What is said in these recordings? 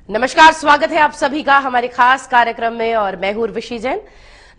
नमस्कार, स्वागत है आप सभी का हमारे खास कार्यक्रम में और मैं हूं उर्वशी जैन।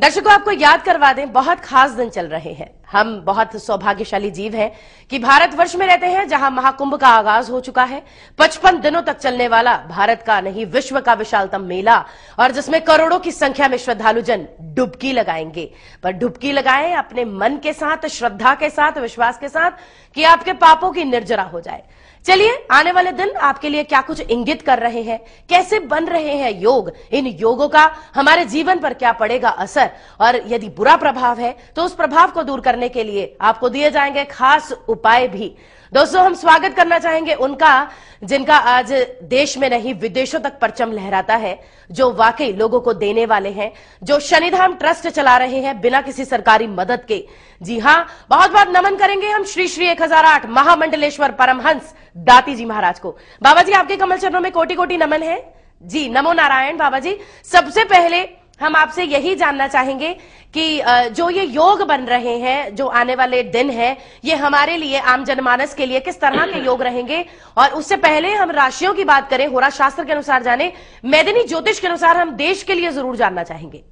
दर्शकों, आपको याद करवा दें, बहुत खास दिन चल रहे हैं। हम बहुत सौभाग्यशाली जीव हैं कि भारतवर्ष में रहते हैं जहां महाकुंभ का आगाज हो चुका है। 55 दिनों तक चलने वाला भारत का नहीं विश्व का विशालतम मेला, और जिसमें करोड़ों की संख्या में श्रद्धालु जन डुबकी लगाएंगे। पर डुबकी लगाएं अपने मन के साथ, श्रद्धा के साथ, विश्वास के साथ कि आपके पापों की निर्जरा हो जाए। चलिए, आने वाले दिन आपके लिए क्या कुछ इंगित कर रहे हैं, कैसे बन रहे हैं योग, इन योगों का हमारे जीवन पर क्या पड़ेगा असर, और यदि बुरा प्रभाव है तो उस प्रभाव को दूर करने के लिए आपको दिए जाएंगे खास उपाय भी। दोस्तों, हम स्वागत करना चाहेंगे उनका जिनका आज देश में नहीं विदेशों तक परचम लहराता है, जो वाकई लोगों को देने वाले हैं, जो शनिधाम ट्रस्ट चला रहे हैं बिना किसी सरकारी मदद के। जी हां, बहुत बहुत नमन करेंगे हम श्री श्री 1008 महामंडलेश्वर परमहंस दाती जी महाराज को। बाबा जी, आपके कमल चरणों में कोटि कोटि नमन है जी। नमो नारायण। बाबा जी, सबसे पहले हम आपसे यही जानना चाहेंगे कि जो ये योग बन रहे हैं, जो आने वाले दिन हैं, ये हमारे लिए, आम जनमानस के लिए किस तरह के योग रहेंगे। और उससे पहले हम राशियों की बात करें, होरा शास्त्र के अनुसार जाने, मैदिनी ज्योतिष के अनुसार हम देश के लिए जरूर जानना चाहेंगे।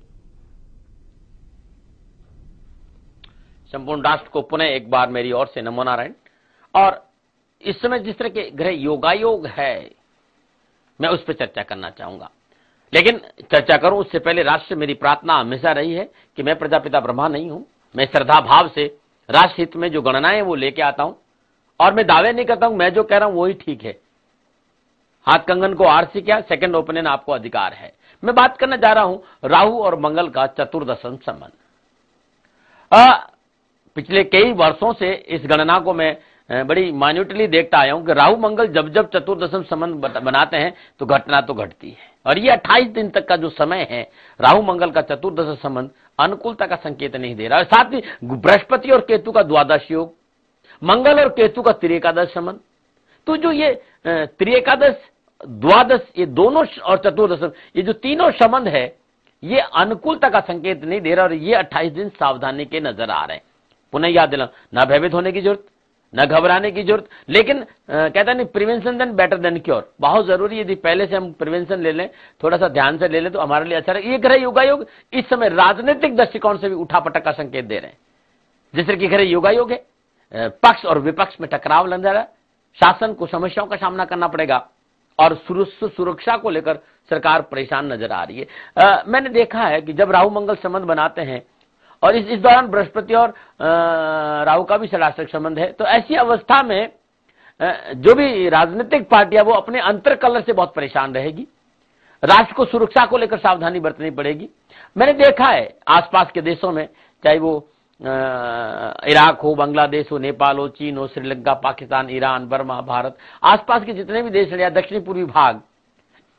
संपूर्ण राष्ट्र को पुनः एक बार मेरी ओर से नमो नारायण। और इस समय जिस तरह के ग्रह योगायोग है, मैं उस पर चर्चा करना चाहूंगा। लेकिन चर्चा करूं उससे पहले राष्ट्र मेरी प्रार्थना हमेशा रही है कि मैं प्रजापिता ब्रह्मा नहीं हूं। मैं श्रद्धा भाव से राष्ट्र हित में जो गणनाएं वो लेके आता हूं, और मैं दावे नहीं करता हूं, मैं जो कह रहा हूं वही ठीक है। हाथ कंगन को आरसी क्या, सेकंड ओपिनियन आपको अधिकार है। मैं बात करना जा रहा हूं राहु और मंगल का चतुर्दशम संबंध। पिछले कई वर्षों से इस गणना को मैं बड़ी माइन्यूटली देखता आया हूं कि राहु मंगल जब जब चतुर्दशम संबंध बनाते हैं तो घटना तो घटती है। और ये 28 दिन तक का जो समय है, राहु मंगल का चतुर्दश संबंध अनुकूलता का संकेत नहीं दे रहा है। साथ ही बृहस्पति और केतु का द्वादश योग, मंगल और केतु का त्रिएकादश संबंध। तो जो ये त्रिएकादश, द्वादश, ये दोनों और चतुर्दश, ये जो तीनों संबंध है, ये अनुकूलता का संकेत नहीं दे रहा। और ये 28 दिन सावधानी के नजर आ रहे हैं। पुनः याद दिला, ना भयभीत होने की जरूरत, न घबराने की जरूरत। लेकिन कहता नहीं, prevention then better than cure. बहुत जरूरी, यदि पहले से हम प्रिवेंशन ले लें, थोड़ा सा ध्यान से ले लें, तो हमारे लिए अच्छा है। ये ग्रह योगायोग इस समय राजनीतिक दृष्टिकोण से भी उठापटक का संकेत दे रहे हैं। जिस तरह की ग्रह योगायोग है, पक्ष और विपक्ष में टकराव लग रहा है, शासन को समस्याओं का सामना करना पड़ेगा, और सुरक्षा को लेकर सरकार परेशान नजर आ रही है। मैंने देखा है कि जब राहु मंगल संबंध बनाते हैं, और इस दौरान बृहस्पति और राहु का भी षडाष्टक संबंध है, तो ऐसी अवस्था में जो भी राजनीतिक पार्टियां वो अपने अंतर कलह से बहुत परेशान रहेगी। राष्ट्र को सुरक्षा को लेकर सावधानी बरतनी पड़ेगी। मैंने देखा है आसपास के देशों में, चाहे वो इराक हो, बांग्लादेश हो, नेपाल हो, चीन हो, श्रीलंका, पाकिस्तान, ईरान, बर्मा, भारत, आसपास के जितने भी देश हैं या दक्षिणी पूर्वी भाग,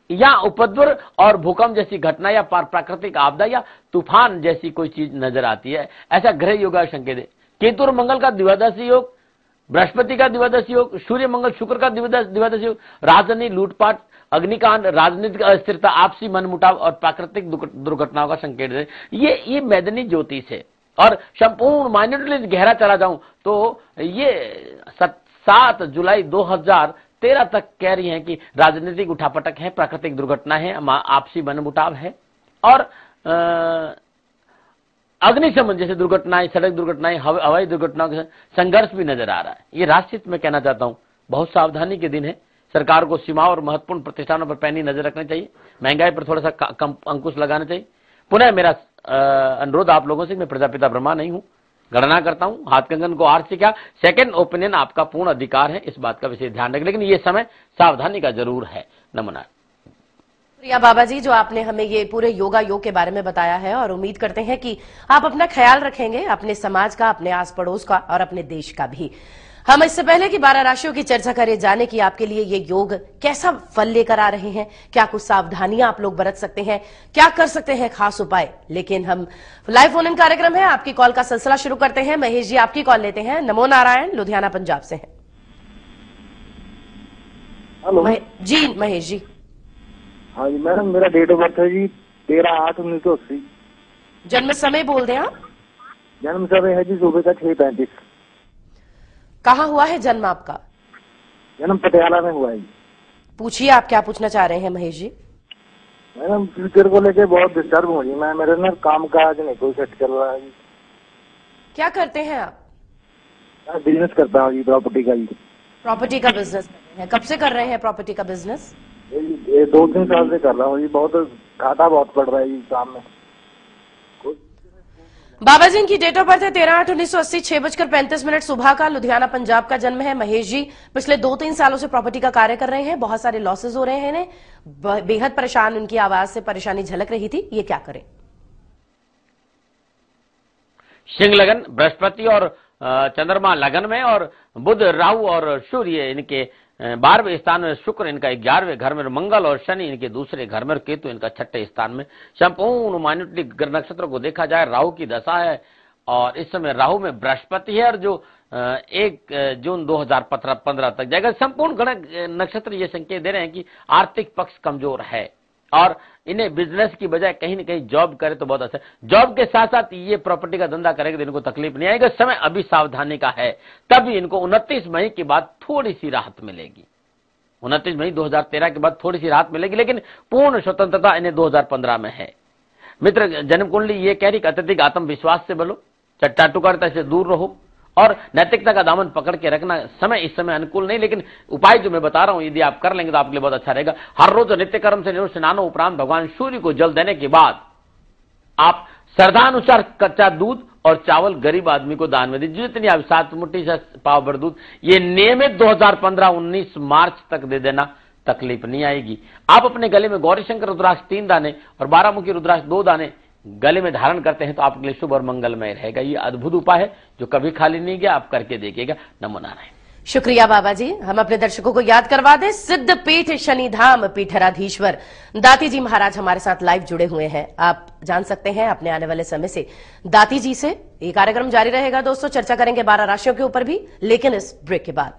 या उपद्रव और भूकंप जैसी घटना या प्राकृतिक आपदा या तूफान जैसी कोई चीज नजर आती है। ऐसा ग्रह योगा संकेत है। केतु और मंगल का द्विवादशी योग, बृहस्पति का द्विवादशी योग, सूर्य मंगल शुक्र का द्विवादशी योग, राजधानी, लूटपाट, अग्निकांड, राजनीतिक अस्थिरता, आपसी मनमुटाव और प्राकृतिक दुर्घटनाओं का संकेत है। ये मैदनी ज्योतिष है। और संपूर्ण माइन्यूटली गहरा चला जाऊं तो ये 7 जुलाई 2013 तक कह रही हैं कि राजनीतिक उठापटक है, प्राकृतिक दुर्घटना है, आपसी मनमुटाव है, और अग्निशमन जैसे दुर्घटनाएं, सड़क दुर्घटनाएं, हवाई दुर्घटनाओं के संघर्ष भी नजर आ रहा है। ये राष्ट्रहित में कहना चाहता हूं, बहुत सावधानी के दिन है। सरकार को सीमाओं और महत्वपूर्ण प्रतिष्ठानों पर पैनी नजर रखनी चाहिए। महंगाई पर थोड़ा सा कम अंकुश लगाना चाहिए। पुनः मेरा अनुरोध आप लोगों से, मैं प्रजापिता ब्रह्मा नहीं हूं, गणना करता हूं। हाथ कंगन को आरसी क्या, सेकंड ओपिनियन आपका पूर्ण अधिकार है। इस बात का विशेष ध्यान रखें, लेकिन ये समय सावधानी का जरूर है। नमन। प्रिया बाबा जी, जो आपने हमें ये पूरे योगा योग के बारे में बताया है, और उम्मीद करते हैं कि आप अपना ख्याल रखेंगे, अपने समाज का, अपने आस पड़ोस का और अपने देश का भी। हम इससे पहले कि 12 राशियों की चर्चा करें, जाने कि आपके लिए ये योग कैसा फल लेकर आ रहे हैं, क्या कुछ सावधानियां आप लोग बरत सकते हैं, क्या कर सकते हैं खास उपाय। लेकिन हम लाइव फोन इन कार्यक्रम है, आपकी कॉल का सिलसिला शुरू करते हैं। महेश जी, आपकी कॉल लेते हैं। नमो नारायण, लुधियाना पंजाब से हैं। हेलो जी महेश जी। हाँ जी मैडम, मेरा डेट ऑफ बर्थ है जी 13/8/1980। जन्म समय बोल दें आप। जन्म समय है जी सुबह का 6:35। कहाँ हुआ है जन्म आपका? जन्म पटियाला में हुआ है जी। पूछिए, आप क्या पूछना चाह रहे हैं महेश जी? मैडम फ्यूचर को लेके बहुत डिस्टर्ब हो जी। मैं मेरे ना काम काज नहीं कोई सेट चल रहा है जी। क्या करते हैं आप? मैं बिजनेस करता हूँ जी, प्रॉपर्टी का जी। प्रॉपर्टी का बिजनेस कर रहे हैं? कब से कर रहे हैं प्रॉपर्टी का बिजनेस? ये 2-3 साल से कर रहा हूँ जी। बहुत घाटा बहुत पड़ रहा है जी काम में। बाबा जी इनकी डेट ऑफ बर्थ है 13/8/1980, 6:35 सुबह का, लुधियाना पंजाब का जन्म है। महेश जी पिछले 2-3 सालों से प्रॉपर्टी का कार्य कर रहे हैं, बहुत सारे लॉसेस हो रहे हैं इन्हें, बेहद परेशान, उनकी आवाज से परेशानी झलक रही थी। ये क्या करें? सिंह लगन, बृहस्पति और चंद्रमा लगन में, और बुध, राहु और सूर्य इनके 12वें स्थान में, शुक्र इनका 11वें घर में, मंगल और शनि इनके दूसरे घर में, केतु इनका 6ठे स्थान में। संपूर्ण माइन्यूटली नक्षत्र को देखा जाए, राहु की दशा है और इस समय राहु में बृहस्पति है, और जो 1 जून 2015 तक जाएगा। संपूर्ण गणक नक्षत्र ये संकेत दे रहे हैं कि आर्थिक पक्ष कमजोर है और इन्हें बिजनेस की बजाय कहीं न कहीं जॉब करे तो बहुत अच्छा। जॉब के साथ साथ ये प्रॉपर्टी का धंधा करेंगे तो इनको तकलीफ नहीं आएगा। समय अभी सावधानी का है, तभी इनको 29 मई के बाद थोड़ी सी राहत मिलेगी। 29 मई 2013 के बाद थोड़ी सी राहत मिलेगी, लेकिन पूर्ण स्वतंत्रता इन्हें 2015 में है। मित्र, जन्म कुंडली ये कह रही अत्यधिक आत्मविश्वास से बोलो, चट्टाटुकारता से दूर रहो और नैतिकता का दामन पकड़ के रखना। समय इस समय अनुकूल नहीं, लेकिन उपाय जो मैं बता रहा हूं यदि आप कर लेंगे तो आपके लिए बहुत अच्छा रहेगा। हर रोज नित्य कर्म से निवृत्त स्नानो उपरांत भगवान सूर्य को जल देने के बाद आप श्रद्धानुसार कच्चा दूध और चावल गरीब आदमी को दान में दीजिए। जितनी आप 7 मुट्ठी से पाव भर दूध, ये नियमित 2015-19 मार्च तक दे देना, तकलीफ नहीं आएगी। आप अपने गले में गौरीशंकर रुद्राक्ष 3 दाने और 12 रुद्राक्ष 2 दाने गले में धारण करते हैं तो आपके लिए शुभ और मंगलमय रहेगा। ये अद्भुत उपाय है जो कभी खाली नहीं गया, आप करके देखिएगा। नमो नारायण। शुक्रिया बाबा जी। हम अपने दर्शकों को याद करवा दें, सिद्ध पीठ शनिधाम पीठराधीश्वर दाती जी महाराज हमारे साथ लाइव जुड़े हुए हैं। आप जान सकते हैं अपने आने वाले समय से दाती जी से। ये कार्यक्रम जारी रहेगा दोस्तों, चर्चा करेंगे 12 राशियों के ऊपर भी, लेकिन इस ब्रेक के बाद।